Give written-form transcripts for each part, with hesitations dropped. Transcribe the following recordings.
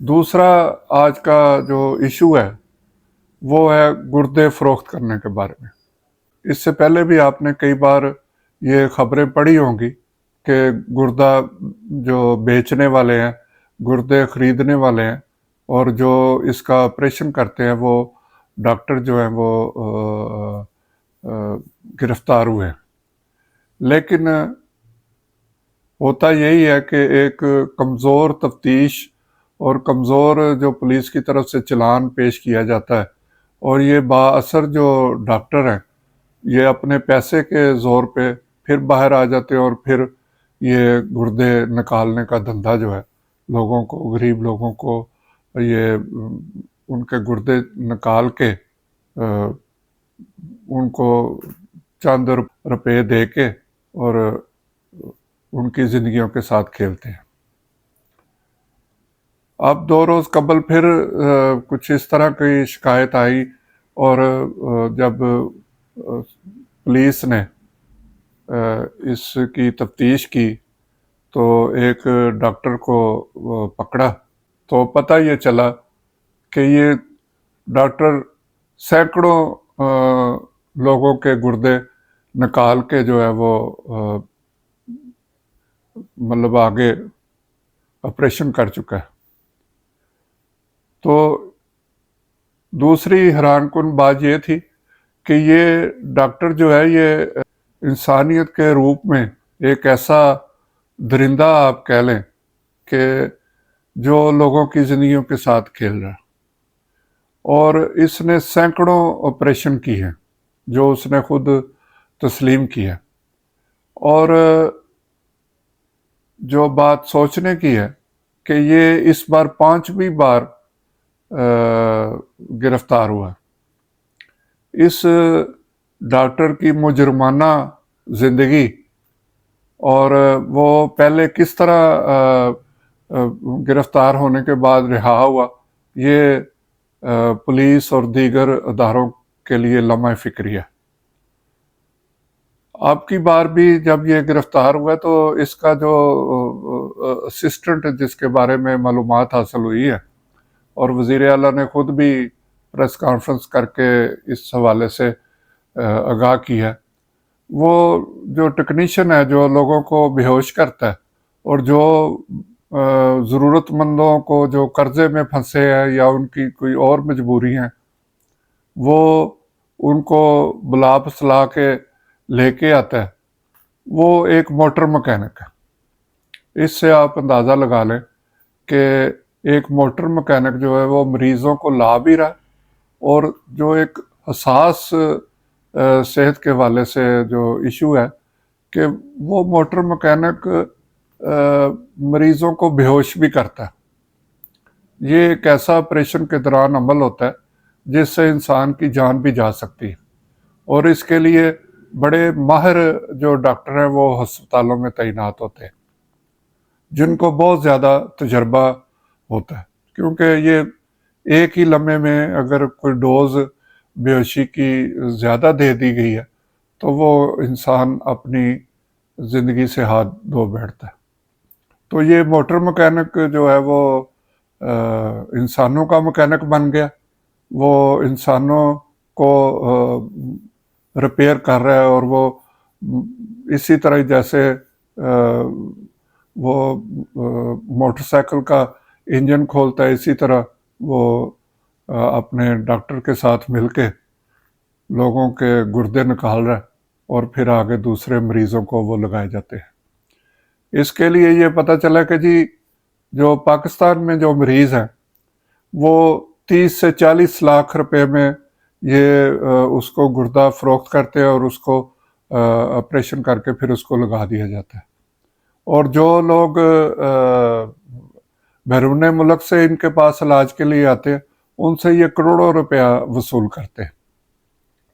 دوسرا آج کا جو ایشو ہے وہ ہے گردے فروخت کرنے کے بارے میں۔ اس سے پہلے بھی آپ نے کئی بار یہ خبریں پڑھی ہوں گی کہ گردہ جو بیچنے والے ہیں، گردے خریدنے والے ہیں، اور جو اس کا آپریشن کرتے ہیں وہ ڈاکٹر جو ہیں وہ گرفتار ہوئے ہیں۔ لیکن ہوتا یہی ہے کہ ایک کمزور تفتیش اور کمزور جو پولیس کی طرف سے چلان پیش کیا جاتا ہے، اور یہ با اثر جو ڈاکٹر ہیں یہ اپنے پیسے کے زور پہ پھر باہر آ جاتے ہیں، اور پھر یہ گردے نکالنے کا دھندا جو ہے لوگوں کو، غریب لوگوں کو، یہ ان کے گردے نکال کے ان کو چند روپے دے کے اور ان کی زندگیوں کے ساتھ کھیلتے ہیں۔ اب 2 روز قبل پھر کچھ اس طرح کی شکایت آئی، اور جب پولیس نے اس کی تفتیش کی تو ایک ڈاکٹر کو پکڑا، تو پتہ یہ چلا کہ یہ ڈاکٹر سینکڑوں لوگوں کے گردے نکال کے جو ہے وہ مطلب آگے آپریشن کر چکا ہے۔ تو دوسری حیران کن بات یہ تھی کہ یہ ڈاکٹر جو ہے یہ انسانیت کے روپ میں ایک ایسا درندہ آپ کہہ لیں کہ جو لوگوں کی زندگیوں کے ساتھ کھیل رہا ہے، اور اس نے سینکڑوں آپریشن کی ہیں جو اس نے خود تسلیم کی ہے۔ اور جو بات سوچنے کی ہے کہ یہ اس بار 5ویں بار گرفتار ہوا۔ اس ڈاکٹر کی مجرمانہ زندگی، اور وہ پہلے کس طرح گرفتار ہونے کے بعد رہا ہوا، یہ پولیس اور دیگر اداروں کے لیے لمحہ فکری ہے۔ اب کی بار بھی جب یہ گرفتار ہوا تو اس کا جو اسسٹنٹ جس کے بارے میں معلومات حاصل ہوئی ہے، اور وزیر اعلیٰ نے خود بھی پریس کانفرنس کر کے اس حوالے سے آگاہ کی ہے، وہ جو ٹیکنیشین ہے جو لوگوں کو بے ہوش کرتا ہے، اور جو ضرورت مندوں کو جو قرضے میں پھنسے ہیں یا ان کی کوئی اور مجبوری ہیں، وہ ان کو بلا پسلا کے لے کے آتا ہے، وہ ایک موٹر مکینک ہے۔ اس سے آپ اندازہ لگا لیں کہ ایک موٹر مکینک جو ہے وہ مریضوں کو لا بھی رہا ہے، اور جو ایک حساس صحت کے حوالے سے جو ایشو ہے کہ وہ موٹر مکینک مریضوں کو بے ہوش بھی کرتا ہے۔ یہ ایک ایسا آپریشن کے دوران عمل ہوتا ہے جس سے انسان کی جان بھی جا سکتی ہے، اور اس کے لیے بڑے ماہر جو ڈاکٹر ہیں وہ ہسپتالوں میں تعینات ہوتے ہیں، جن کو بہت زیادہ تجربہ ہوتا ہے، کیونکہ یہ ایک ہی لمحے میں اگر کوئی ڈوز بے ہوشی کی زیادہ دے دی گئی ہے تو وہ انسان اپنی زندگی سے ہاتھ دھو بیٹھتا ہے۔ تو یہ موٹر مکینک جو ہے وہ انسانوں کا مکینک بن گیا، وہ انسانوں کو ریپیئر کر رہا ہے، اور وہ اسی طرح جیسے وہ موٹر سائیکل کا انجن کھولتا ہے، اسی طرح وہ اپنے ڈاکٹر کے ساتھ مل کے لوگوں کے گردے نکال رہا ہے، اور پھر آگے دوسرے مریضوں کو وہ لگائے جاتے ہیں۔ اس کے لیے یہ پتہ چلا کہ جی جو پاکستان میں جو مریض ہیں وہ 30 سے 40 لاکھ روپے میں یہ اس کو گردہ فروخت کرتے ہیں، اور اس کو آپریشن کر کے پھر اس کو لگا دیا جاتا ہے، اور جو لوگ بیرون ملک سے ان کے پاس علاج کے لیے آتے ہیں ان سے یہ کروڑوں روپیہ وصول کرتے ہیں۔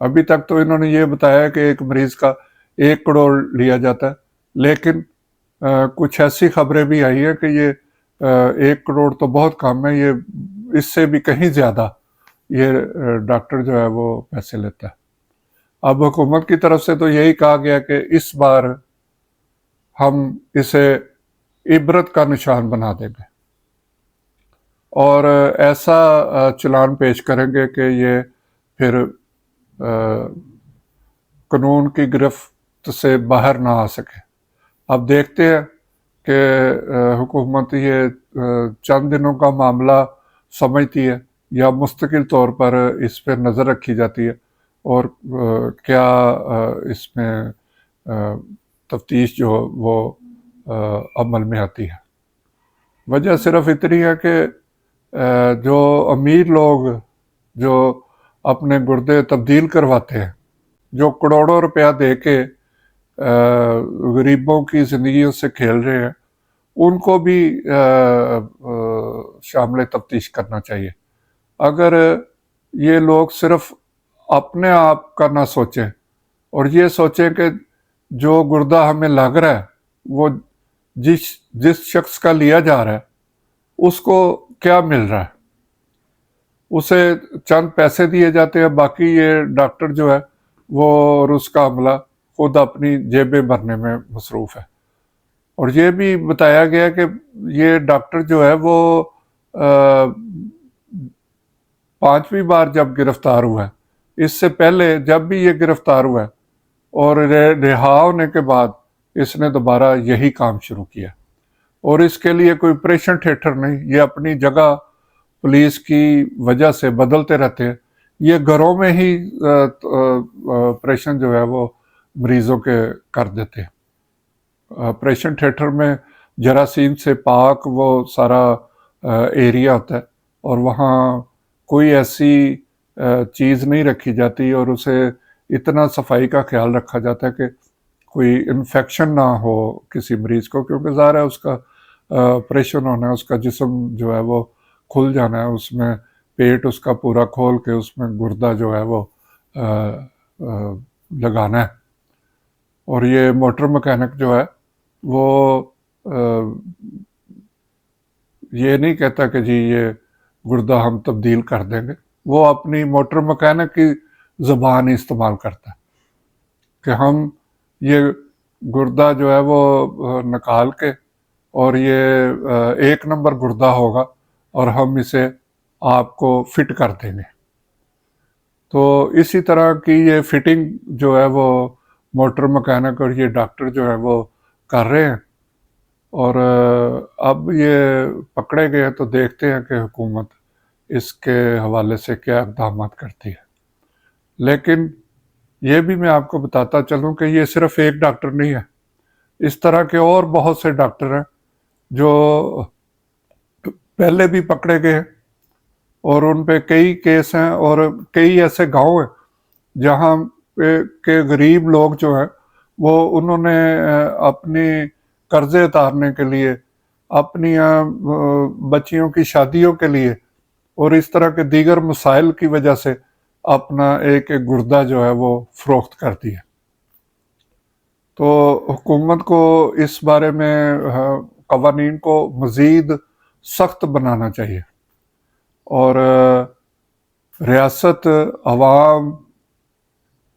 ابھی تک تو انہوں نے یہ بتایا کہ ایک مریض کا 1 کروڑ لیا جاتا ہے، لیکن کچھ ایسی خبریں بھی آئی ہیں کہ یہ 1 کروڑ تو بہت کم ہے، یہ اس سے بھی کہیں زیادہ یہ ڈاکٹر جو ہے وہ پیسے لیتا ہے۔ اب حکومت کی طرف سے تو یہی کہا گیا کہ اس بار ہم اسے عبرت کا نشان بنا دیں گے۔ اور ایسا چلان پیش کریں گے کہ یہ پھر قانون کی گرفت سے باہر نہ آ سکے۔ اب دیکھتے ہیں کہ حکومت یہ چند دنوں کا معاملہ سمجھتی ہے یا مستقل طور پر اس پہ نظر رکھی جاتی ہے، اور کیا اس میں تفتیش جو وہ عمل میں آتی ہے۔ وجہ صرف اتنی ہے کہ جو امیر لوگ جو اپنے گردے تبدیل کرواتے ہیں، جو کروڑوں روپیہ دے کے غریبوں کی زندگیوں سے کھیل رہے ہیں، ان کو بھی شامل تفتیش کرنا چاہیے۔ اگر یہ لوگ صرف اپنے آپ کا نہ سوچیں اور یہ سوچیں کہ جو گردہ ہمیں لگ رہا ہے وہ جس شخص کا لیا جا رہا ہے اس کو کیا مل رہا ہے، اسے چند پیسے دیے جاتے ہیں، باقی یہ ڈاکٹر جو ہے وہ اور اس کا عملہ خود اپنی جیبیں بھرنے میں مصروف ہے۔ اور یہ بھی بتایا گیا کہ یہ ڈاکٹر جو ہے وہ 5ویں بار جب گرفتار ہوا ہے، اس سے پہلے جب بھی یہ گرفتار ہوا ہے اور رہا ہونے کے بعد اس نے دوبارہ یہی کام شروع کیا، اور اس کے لیے کوئی آپریشن تھیٹر نہیں، یہ اپنی جگہ پولیس کی وجہ سے بدلتے رہتے ہیں۔ یہ گھروں میں ہی آپریشن جو ہے وہ مریضوں کے کر دیتے ہیں۔ آپریشن تھیٹر میں جراثیم سے پاک وہ سارا ایریا ہوتا ہے، اور وہاں کوئی ایسی چیز نہیں رکھی جاتی اور اسے اتنا صفائی کا خیال رکھا جاتا ہے کہ کوئی انفیکشن نہ ہو کسی مریض کو، کیونکہ ظاہر ہے اس کا آپریشن ہونا ہے، اس کا جسم جو ہے وہ کھل جانا ہے، اس میں پیٹ اس کا پورا کھول کے اس میں گردہ جو ہے وہ لگانا ہے۔ اور یہ موٹر مکینک جو ہے وہ یہ نہیں کہتا کہ جی یہ گردہ ہم تبدیل کر دیں گے، وہ اپنی موٹر مکینک کی زبان استعمال کرتا ہے کہ ہم یہ گردہ جو ہے وہ نکال کے، اور یہ 1 نمبر گردہ ہوگا اور ہم اسے آپ کو فٹ کر دیں گے۔ تو اسی طرح کی یہ فٹنگ جو ہے وہ موٹر مکینک اور یہ ڈاکٹر جو ہے وہ کر رہے ہیں، اور اب یہ پکڑے گئے تو دیکھتے ہیں کہ حکومت اس کے حوالے سے کیا اقدامات کرتی ہے۔ لیکن یہ بھی میں آپ کو بتاتا چلوں کہ یہ صرف ایک ڈاکٹر نہیں ہے، اس طرح کے اور بہت سے ڈاکٹر ہیں جو پہلے بھی پکڑے گئے ہیں، اور ان پہ کئی کیس ہیں، اور کئی ایسے گاؤں ہیں جہاں کے غریب لوگ جو ہیں وہ انہوں نے اپنی قرضے اتارنے کے لیے، اپنی بچیوں کی شادیوں کے لیے اور اس طرح کے دیگر مسائل کی وجہ سے اپنا ایک گردہ جو ہے وہ فروخت کر دیا۔ تو حکومت کو اس بارے میں قوانین کو مزید سخت بنانا چاہیے، اور ریاست عوام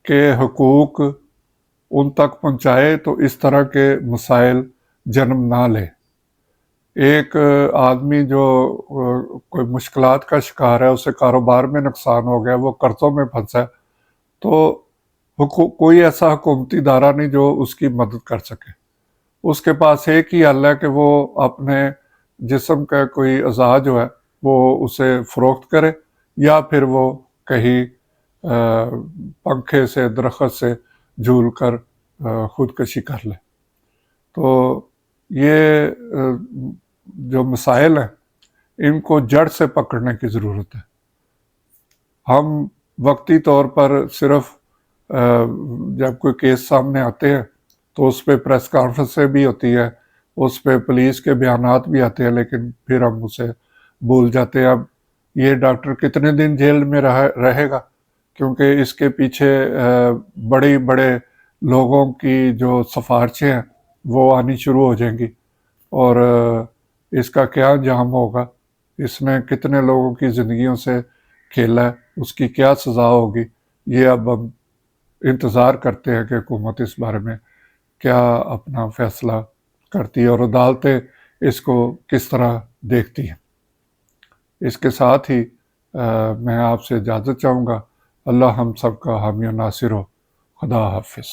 کے حقوق ان تک پہنچائے تو اس طرح کے مسائل جنم نہ لے۔ ایک آدمی جو کوئی مشکلات کا شکار ہے، اسے کاروبار میں نقصان ہو گیا، وہ قرضوں میں پھنسا ہے، تو کوئی ایسا حکومتی ادارہ نہیں جو اس کی مدد کر سکے۔ اس کے پاس ایک ہی حل ہے کہ وہ اپنے جسم کا کوئی اعضاء جو ہے وہ اسے فروخت کرے، یا پھر وہ کہیں پنکھے سے، درخت سے جھول کر خودکشی کر لے۔ تو یہ جو مسائل ہیں ان کو جڑ سے پکڑنے کی ضرورت ہے۔ ہم وقتی طور پر صرف جب کوئی کیس سامنے آتے ہیں تو اس پہ پریس کانفرنسیں بھی ہوتی ہے، اس پہ پولیس کے بیانات بھی آتے ہیں، لیکن پھر ہم اسے بھول جاتے ہیں۔ اب یہ ڈاکٹر کتنے دن جیل میں رہے گا، کیونکہ اس کے پیچھے بڑے لوگوں کی جو سفارشیں ہیں وہ آنی شروع ہو جائیں گی، اور اس کا کیا انجام ہوگا، اس نے کتنے لوگوں کی زندگیوں سے کھیلا ہے، اس کی کیا سزا ہوگی۔ یہ اب ہم انتظار کرتے ہیں کہ حکومت اس بارے میں کیا اپنا فیصلہ کرتی ہے اور عدالتیں اس کو کس طرح دیکھتی ہیں۔ اس کے ساتھ ہی میں آپ سے اجازت چاہوں گا۔ اللہ ہم سب کا حامی و ناصر ہو۔ خدا حافظ۔